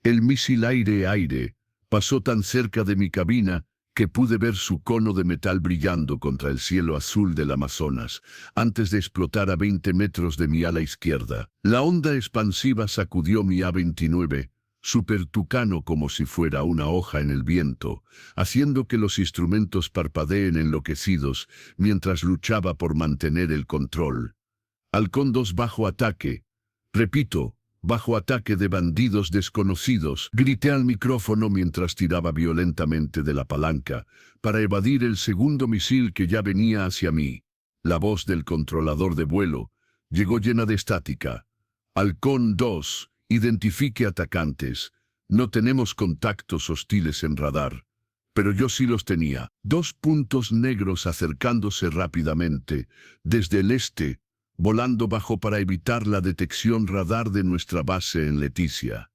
El misil aire-aire pasó tan cerca de mi cabina que pude ver su cono de metal brillando contra el cielo azul del Amazonas, antes de explotar a 20 metros de mi ala izquierda. La onda expansiva sacudió mi A-29, súper tucano como si fuera una hoja en el viento, haciendo que los instrumentos parpadeen enloquecidos mientras luchaba por mantener el control. Halcón 2 bajo ataque. Repito, bajo ataque de bandidos desconocidos, grité al micrófono mientras tiraba violentamente de la palanca para evadir el segundo misil que ya venía hacia mí. La voz del controlador de vuelo llegó llena de estática. Halcón 2, identifique atacantes. No tenemos contactos hostiles en radar. Pero yo sí los tenía. 2 puntos negros acercándose rápidamente, desde el este, volando bajo para evitar la detección radar de nuestra base en Leticia.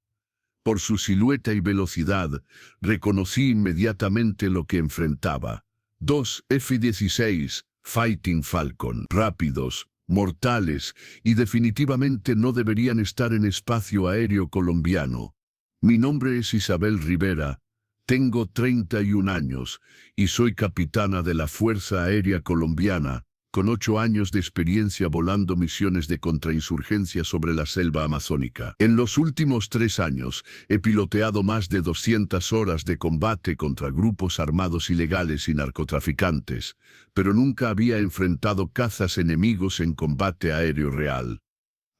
Por su silueta y velocidad, reconocí inmediatamente lo que enfrentaba. 2 F-16 Fighting Falcon, rápidos, mortales, y definitivamente no deberían estar en espacio aéreo colombiano. Mi nombre es Isabel Rivera, tengo 31 años y soy capitana de la Fuerza Aérea Colombiana, con 8 años de experiencia volando misiones de contrainsurgencia sobre la selva amazónica. En los últimos 3 años, he piloteado más de 200 horas de combate contra grupos armados ilegales y narcotraficantes, pero nunca había enfrentado cazas enemigos en combate aéreo real.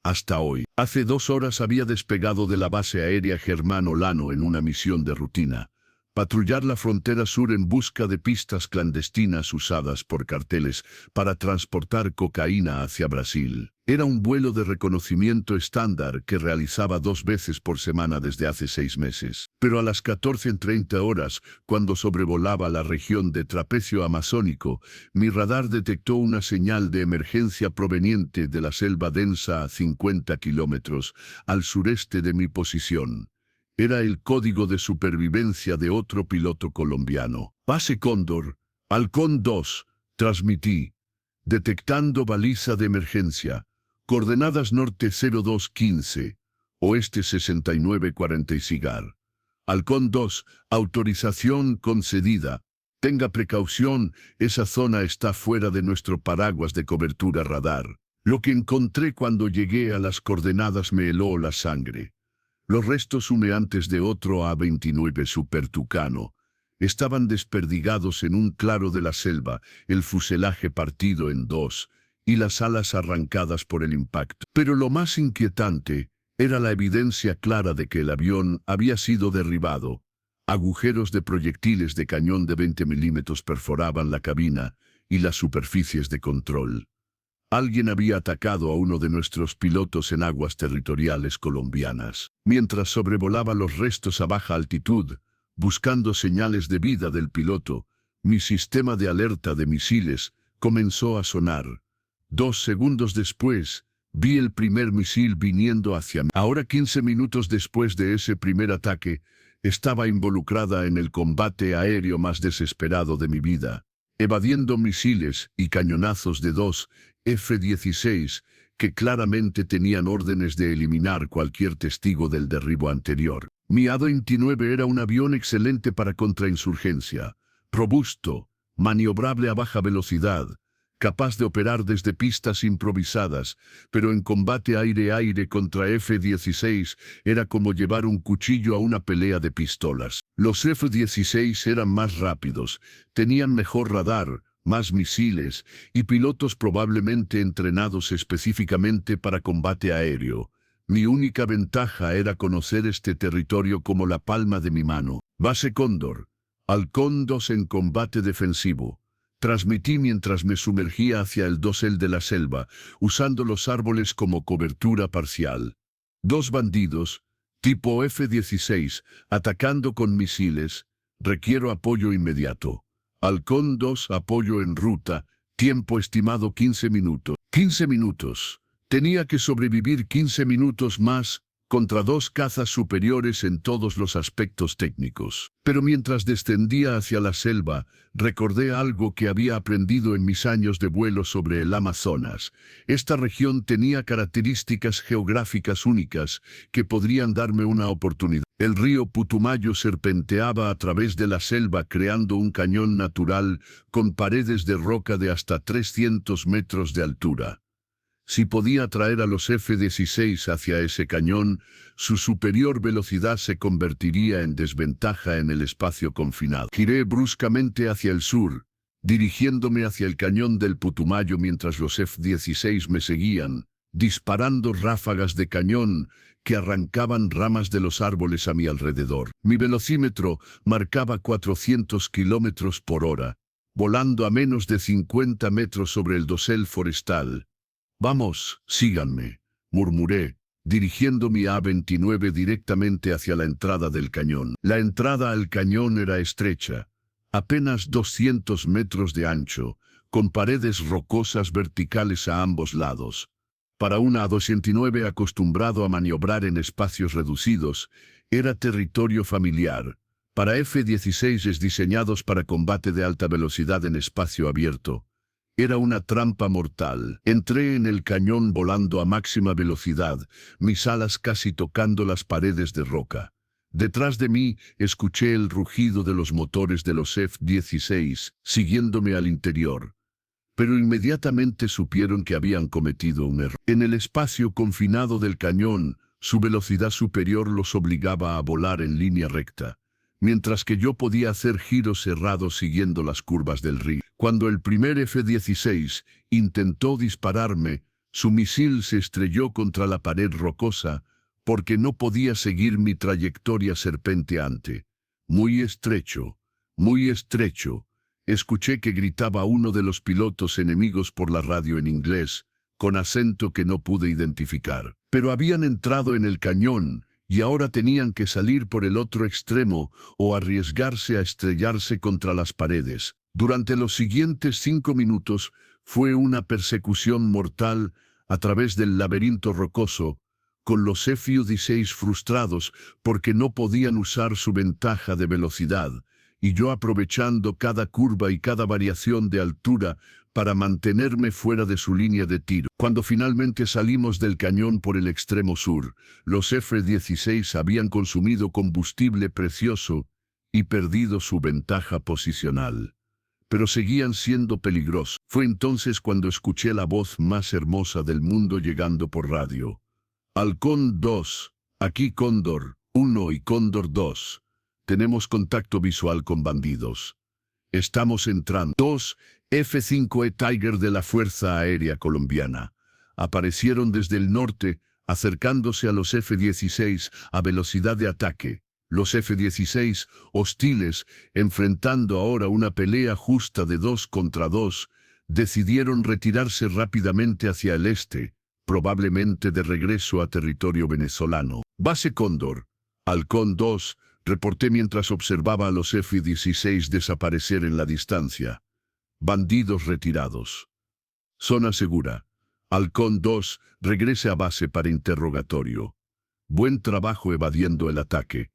Hasta hoy. Hace 2 horas había despegado de la base aérea Germán Olano en una misión de rutina. Patrullar la frontera sur en busca de pistas clandestinas usadas por carteles para transportar cocaína hacia Brasil. Era un vuelo de reconocimiento estándar que realizaba 2 veces por semana desde hace 6 meses. Pero a las 14:30 horas, cuando sobrevolaba la región de Trapecio Amazónico, mi radar detectó una señal de emergencia proveniente de la selva densa a 50 kilómetros al sureste de mi posición. Era el código de supervivencia de otro piloto colombiano. Base Cóndor, Halcón 2, transmití. Detectando baliza de emergencia. Coordenadas norte 0215, oeste 6940 Cigar. Halcón 2, autorización concedida. Tenga precaución, esa zona está fuera de nuestro paraguas de cobertura radar. Lo que encontré cuando llegué a las coordenadas me heló la sangre. Los restos humeantes de otro A-29 Super Tucano estaban desperdigados en un claro de la selva, el fuselaje partido en 2 y las alas arrancadas por el impacto. Pero lo más inquietante era la evidencia clara de que el avión había sido derribado. Agujeros de proyectiles de cañón de 20 milímetros perforaban la cabina y las superficies de control. Alguien había atacado a uno de nuestros pilotos en aguas territoriales colombianas. Mientras sobrevolaba los restos a baja altitud, buscando señales de vida del piloto, mi sistema de alerta de misiles comenzó a sonar. 2 segundos después, vi el primer misil viniendo hacia mí. Ahora 15 minutos después de ese primer ataque, estaba involucrada en el combate aéreo más desesperado de mi vida, evadiendo misiles y cañonazos de 2 F-16 que claramente tenían órdenes de eliminar cualquier testigo del derribo anterior. Mi A-29 era un avión excelente para contrainsurgencia, robusto, maniobrable a baja velocidad, capaz de operar desde pistas improvisadas, pero en combate aire-aire contra F-16 era como llevar un cuchillo a una pelea de pistolas. Los F-16 eran más rápidos, tenían mejor radar, más misiles y pilotos probablemente entrenados específicamente para combate aéreo. Mi única ventaja era conocer este territorio como la palma de mi mano. Base Cóndor, Halcón 2 en combate defensivo. Transmití mientras me sumergía hacia el dosel de la selva, usando los árboles como cobertura parcial. 2 bandidos, tipo F-16, atacando con misiles. Requiero apoyo inmediato. Halcón 2, apoyo en ruta, tiempo estimado 15 minutos. 15 minutos. Tenía que sobrevivir 15 minutos más, contra dos cazas superiores en todos los aspectos técnicos. Pero mientras descendía hacia la selva, recordé algo que había aprendido en mis años de vuelo sobre el Amazonas. Esta región tenía características geográficas únicas que podrían darme una oportunidad. El río Putumayo serpenteaba a través de la selva creando un cañón natural con paredes de roca de hasta 300 metros de altura. Si podía traer a los F-16 hacia ese cañón, su superior velocidad se convertiría en desventaja en el espacio confinado. Giré bruscamente hacia el sur, dirigiéndome hacia el cañón del Putumayo mientras los F-16 me seguían, disparando ráfagas de cañón que arrancaban ramas de los árboles a mi alrededor. Mi velocímetro marcaba 400 kilómetros por hora, volando a menos de 50 metros sobre el dosel forestal. «Vamos, síganme», murmuré, dirigiendo mi A-29 directamente hacia la entrada del cañón. La entrada al cañón era estrecha, apenas 200 metros de ancho, con paredes rocosas verticales a ambos lados. Para un A-29 acostumbrado a maniobrar en espacios reducidos, era territorio familiar. Para F-16 diseñados para combate de alta velocidad en espacio abierto, era una trampa mortal. Entré en el cañón volando a máxima velocidad, mis alas casi tocando las paredes de roca. Detrás de mí escuché el rugido de los motores de los F-16, siguiéndome al interior. Pero inmediatamente supieron que habían cometido un error. En el espacio confinado del cañón, su velocidad superior los obligaba a volar en línea recta, mientras que yo podía hacer giros cerrados siguiendo las curvas del río. Cuando el primer F-16 intentó dispararme, su misil se estrelló contra la pared rocosa porque no podía seguir mi trayectoria serpenteante. Muy estrecho, escuché que gritaba uno de los pilotos enemigos por la radio en inglés, con acento que no pude identificar. Pero habían entrado en el cañón, y ahora tenían que salir por el otro extremo o arriesgarse a estrellarse contra las paredes. Durante los siguientes 5 minutos fue una persecución mortal a través del laberinto rocoso, con los F-16 frustrados porque no podían usar su ventaja de velocidad, y yo aprovechando cada curva y cada variación de altura para mantenerme fuera de su línea de tiro. Cuando finalmente salimos del cañón por el extremo sur, los F-16 habían consumido combustible precioso y perdido su ventaja posicional. Pero seguían siendo peligrosos. Fue entonces cuando escuché la voz más hermosa del mundo llegando por radio. «Halcón 2, aquí Cóndor 1 y Cóndor 2. Tenemos contacto visual con bandidos. Estamos entrando». 2 F-5E Tiger de la Fuerza Aérea Colombiana aparecieron desde el norte, acercándose a los F-16 a velocidad de ataque. Los F-16, hostiles, enfrentando ahora una pelea justa de 2 contra 2, decidieron retirarse rápidamente hacia el este, probablemente de regreso a territorio venezolano. «Base Cóndor, Halcón 2», reporté mientras observaba a los F-16 desaparecer en la distancia. «Bandidos retirados. Zona segura. Halcón 2, regrese a base para interrogatorio. Buen trabajo evadiendo el ataque».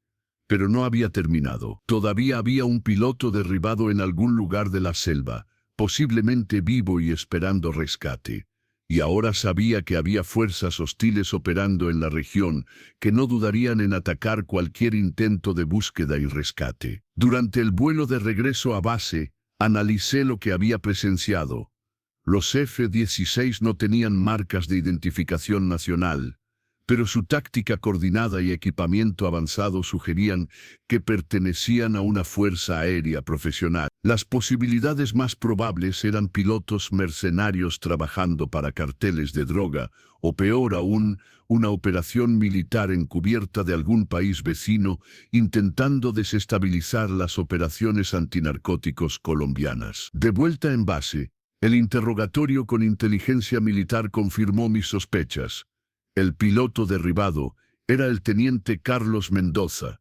Pero no había terminado. Todavía había un piloto derribado en algún lugar de la selva, posiblemente vivo y esperando rescate. Y ahora sabía que había fuerzas hostiles operando en la región que no dudarían en atacar cualquier intento de búsqueda y rescate. Durante el vuelo de regreso a base, analicé lo que había presenciado. Los F-16 no tenían marcas de identificación nacional, pero su táctica coordinada y equipamiento avanzado sugerían que pertenecían a una fuerza aérea profesional. Las posibilidades más probables eran pilotos mercenarios trabajando para carteles de droga, o peor aún, una operación militar encubierta de algún país vecino intentando desestabilizar las operaciones antinarcóticos colombianas. De vuelta en base, el interrogatorio con inteligencia militar confirmó mis sospechas. El piloto derribado era el teniente Carlos Mendoza,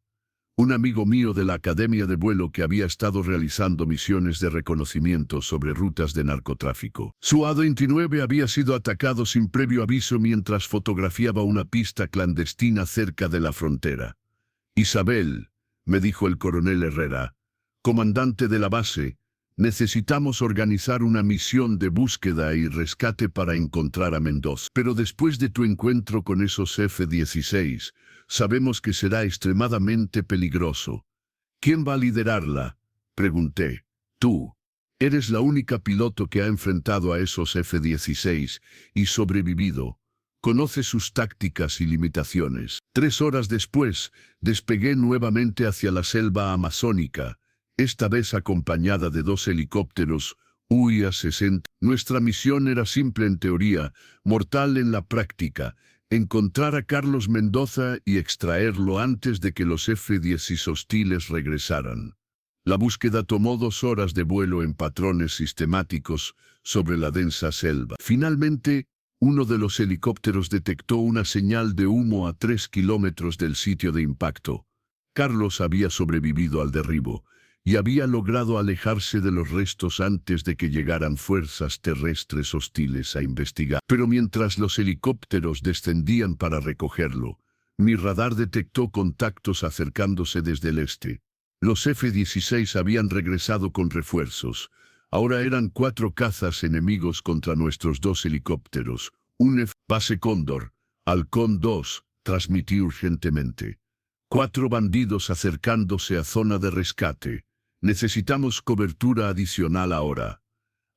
un amigo mío de la academia de vuelo que había estado realizando misiones de reconocimiento sobre rutas de narcotráfico. Su A-29 había sido atacado sin previo aviso mientras fotografiaba una pista clandestina cerca de la frontera. Isabel, me dijo el coronel Herrera, comandante de la base, necesitamos organizar una misión de búsqueda y rescate para encontrar a Mendoza. Pero después de tu encuentro con esos F-16, sabemos que será extremadamente peligroso. ¿Quién va a liderarla? Pregunté. Tú. Eres la única piloto que ha enfrentado a esos F-16 y sobrevivido. Conoce sus tácticas y limitaciones. 3 horas después, despegué nuevamente hacia la selva amazónica, esta vez acompañada de 2 helicópteros UIA-60. Nuestra misión era simple en teoría, mortal en la práctica: encontrar a Carlos Mendoza y extraerlo antes de que los F-16 hostiles regresaran. La búsqueda tomó 2 horas de vuelo en patrones sistemáticos sobre la densa selva. Finalmente, uno de los helicópteros detectó una señal de humo a 3 kilómetros del sitio de impacto. Carlos había sobrevivido al derribo y había logrado alejarse de los restos antes de que llegaran fuerzas terrestres hostiles a investigar. Pero mientras los helicópteros descendían para recogerlo, mi radar detectó contactos acercándose desde el este. Los F-16 habían regresado con refuerzos. Ahora eran 4 cazas enemigos contra nuestros 2 helicópteros. Un F-Base Cóndor, Halcón 2, transmití urgentemente. 4 bandidos acercándose a zona de rescate. Necesitamos cobertura adicional ahora.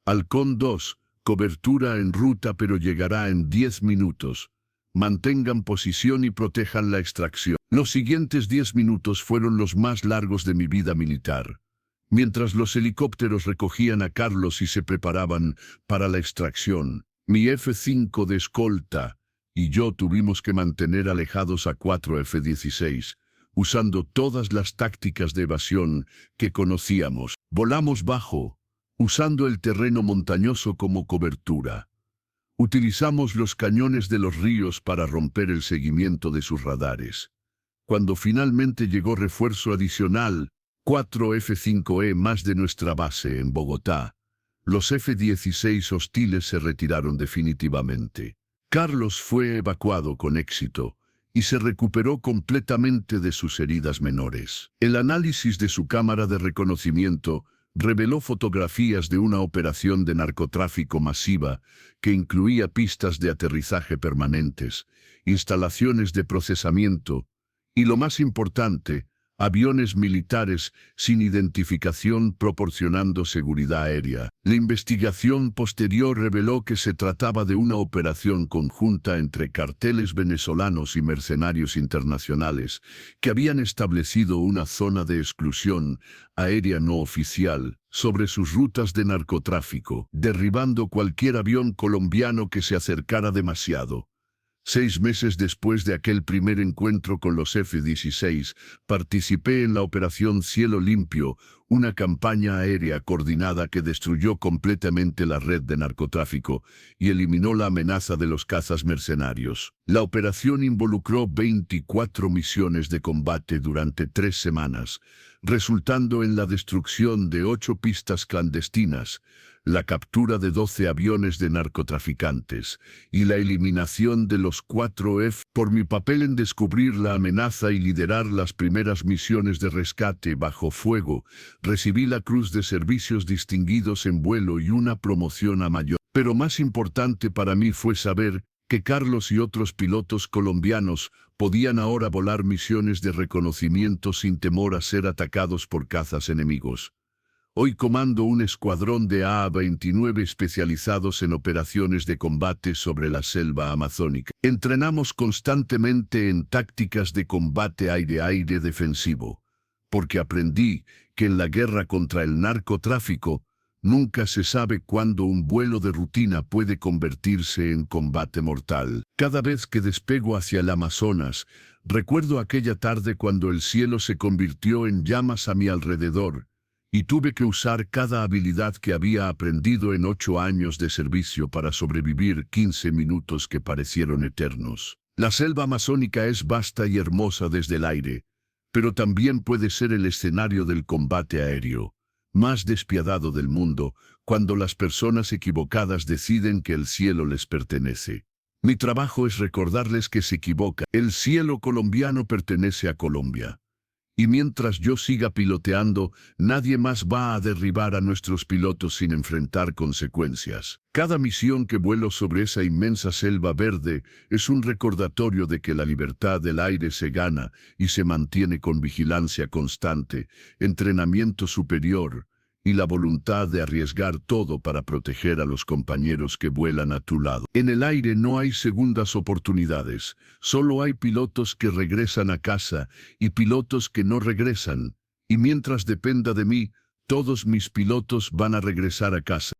Halcón 2, cobertura en ruta pero llegará en 10 minutos. Mantengan posición y protejan la extracción. Los siguientes 10 minutos fueron los más largos de mi vida militar. Mientras los helicópteros recogían a Carlos y se preparaban para la extracción, mi F-5 de escolta y yo tuvimos que mantener alejados a 4 F-16, usando todas las tácticas de evasión que conocíamos. Volamos bajo, usando el terreno montañoso como cobertura. Utilizamos los cañones de los ríos para romper el seguimiento de sus radares. Cuando finalmente llegó refuerzo adicional, 4 F-5E más de nuestra base en Bogotá, los F-16 hostiles se retiraron definitivamente. Carlos fue evacuado con éxito y se recuperó completamente de sus heridas menores. El análisis de su cámara de reconocimiento reveló fotografías de una operación de narcotráfico masiva que incluía pistas de aterrizaje permanentes, instalaciones de procesamiento y, lo más importante, aviones militares sin identificación proporcionando seguridad aérea. La investigación posterior reveló que se trataba de una operación conjunta entre carteles venezolanos y mercenarios internacionales que habían establecido una zona de exclusión aérea no oficial sobre sus rutas de narcotráfico, derribando cualquier avión colombiano que se acercara demasiado. 6 meses después de aquel primer encuentro con los F-16, participé en la Operación Cielo Limpio, una campaña aérea coordinada que destruyó completamente la red de narcotráfico y eliminó la amenaza de los cazas mercenarios. La operación involucró 24 misiones de combate durante 3 semanas, resultando en la destrucción de 8 pistas clandestinas, la captura de 12 aviones de narcotraficantes y la eliminación de los 4 F. Por mi papel en descubrir la amenaza y liderar las primeras misiones de rescate bajo fuego, recibí la Cruz de Servicios Distinguidos en Vuelo y una promoción a mayor. Pero más importante para mí fue saber que Carlos y otros pilotos colombianos podían ahora volar misiones de reconocimiento sin temor a ser atacados por cazas enemigos. Hoy comando un escuadrón de A-29 especializados en operaciones de combate sobre la selva amazónica. Entrenamos constantemente en tácticas de combate aire-aire defensivo, porque aprendí que en la guerra contra el narcotráfico nunca se sabe cuándo un vuelo de rutina puede convertirse en combate mortal. Cada vez que despego hacia el Amazonas, recuerdo aquella tarde cuando el cielo se convirtió en llamas a mi alrededor, y tuve que usar cada habilidad que había aprendido en 8 años de servicio para sobrevivir 15 minutos que parecieron eternos. La selva amazónica es vasta y hermosa desde el aire, pero también puede ser el escenario del combate aéreo, más despiadado del mundo, cuando las personas equivocadas deciden que el cielo les pertenece. Mi trabajo es recordarles que se equivocan. El cielo colombiano pertenece a Colombia. Y mientras yo siga piloteando, nadie más va a derribar a nuestros pilotos sin enfrentar consecuencias. Cada misión que vuelo sobre esa inmensa selva verde es un recordatorio de que la libertad del aire se gana y se mantiene con vigilancia constante, entrenamiento superior y la voluntad de arriesgar todo para proteger a los compañeros que vuelan a tu lado. En el aire no hay segundas oportunidades, solo hay pilotos que regresan a casa y pilotos que no regresan, y mientras dependa de mí, todos mis pilotos van a regresar a casa.